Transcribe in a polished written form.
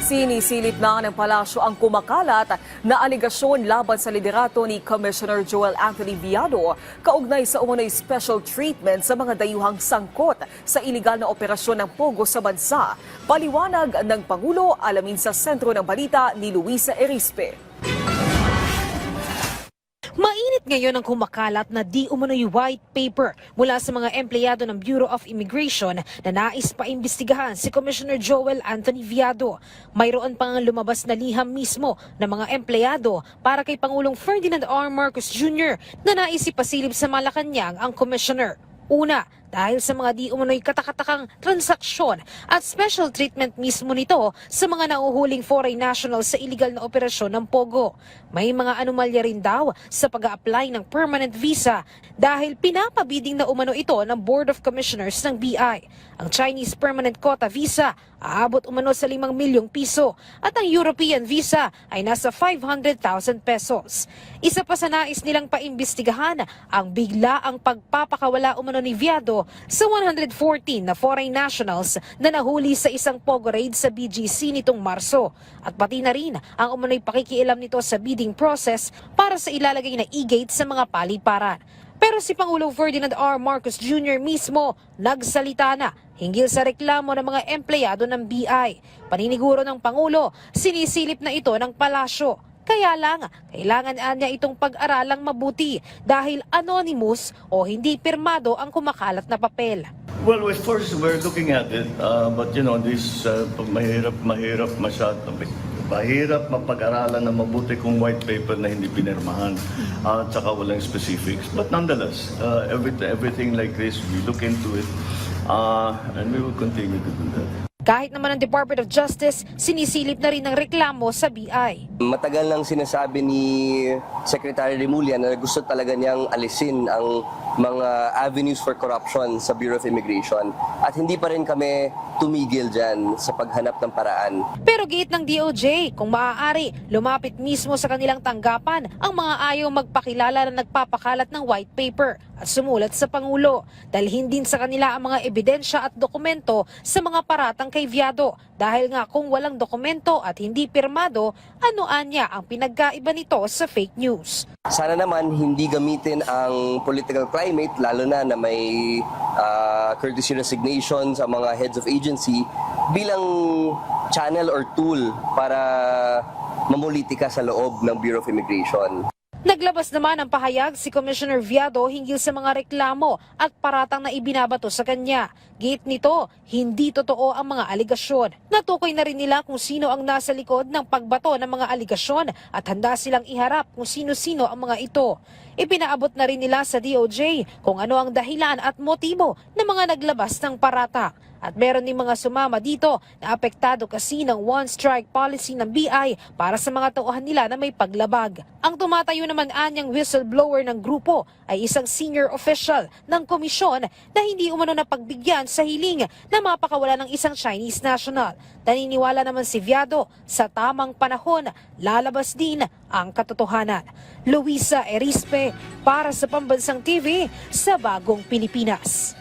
Sinisilip na ng palasyo ang kumakalat na aligasyon laban sa liderato ni Commissioner Joel Anthony Viado kaugnay sa umano'y special treatment sa mga dayuhang sangkot sa iligal na operasyon ng Pogo sa bansa. Paliwanag ng Pangulo, alamin sa sentro ng balita ni Luisa Erispe. Mainit ngayon ang kumakalat na di umano'y white paper mula sa mga empleyado ng Bureau of Immigration na nais paimbestigahan si Commissioner Joel Anthony Viado. Mayroon pang lumabas na liham mismo ng mga empleyado para kay Pangulong Ferdinand R. Marcos Jr. na nais ipasilip sa Malacanang ang Commissioner. Una, dahil sa mga di umano'y katakatakang transaksyon at special treatment mismo nito sa mga nauhuling foreign nationals sa illegal na operasyon ng Pogo. May mga anomalya rin daw sa pag-a-apply ng permanent visa dahil pinapabiding na umano ito ng Board of Commissioners ng BI. Ang Chinese permanent quota visa aabot umano sa 5 milyong piso at ang European visa ay nasa 500,000 pesos. Isa pa sa nais nilang paimbestigahan ang bigla ang pagpapakawala umano ni Viado sa 114 na foreign nationals na nahuli sa isang Pogo raid sa BGC nitong Marso at pati na rin ang umano'y pakikialam nito sa bidding process para sa ilalagay na e-gate sa mga paliparan. Pero si Pangulong Ferdinand R. Marcos Jr. mismo nagsalita na hinggil sa reklamo ng mga empleyado ng BI. Paniniguro ng Pangulo, sinisilip na ito ng palasyo. Kaya lang, kailangan niya itong pag-aralang mabuti dahil anonymous o hindi pirmado ang kumakalat na papel. Well, of course, we're looking at it, but this mahirap masyado. Mahirap mapag-aralan na mabuti kung white paper na hindi pinirmahan at saka walang specifics. But nonetheless, everything like this, we look into it and we will continue to do that. Kahit naman ang Department of Justice, sinisilip na rin ng reklamo sa BI. Matagal nang sinasabi ni Secretary Remulla na gusto talaga niyang alisin ang mga avenues for corruption sa Bureau of Immigration at hindi pa rin kami tumigil dyan sa paghanap ng paraan. Pero giit ng DOJ, kung maaari, lumapit mismo sa kanilang tanggapan ang mga ayaw magpakilala na nagpapakalat ng white paper at sumulat sa Pangulo. Dalhin din sa kanila ang mga ebidensya at dokumento sa mga paratang kay Viado dahil nga kung walang dokumento at hindi pirmado, anoan niya ang pinagkaiba nito sa fake news. Sana naman hindi gamitin ang political climate, lalo na may courtesy resignation sa mga heads of agency bilang channel or tool para mamulitika sa loob ng Bureau of Immigration. Naglabas naman ng pahayag si Commissioner Viado hinggil sa mga reklamo at paratang na ibinabato sa kanya. Giit nito, hindi totoo ang mga aligasyon. Natukoy na rin nila kung sino ang nasa likod ng pagbato ng mga aligasyon at handa silang iharap kung sino-sino ang mga ito. Ipinaabot na rin nila sa DOJ kung ano ang dahilan at motibo ng mga naglabas ng paratang. At meron din mga sumama dito na apektado kasi ng one-strike policy ng BI para sa mga tauhan nila na may paglabag. Ang tumatayo naman anyang whistleblower ng grupo ay isang senior official ng komisyon na hindi umano napagbigyan sa hiling na mapakawala ng isang Chinese national. Naniniwala naman si Viado sa tamang panahon, lalabas din ang katotohanan. Luisa Erispe para sa Pambansang TV sa Bagong Pilipinas.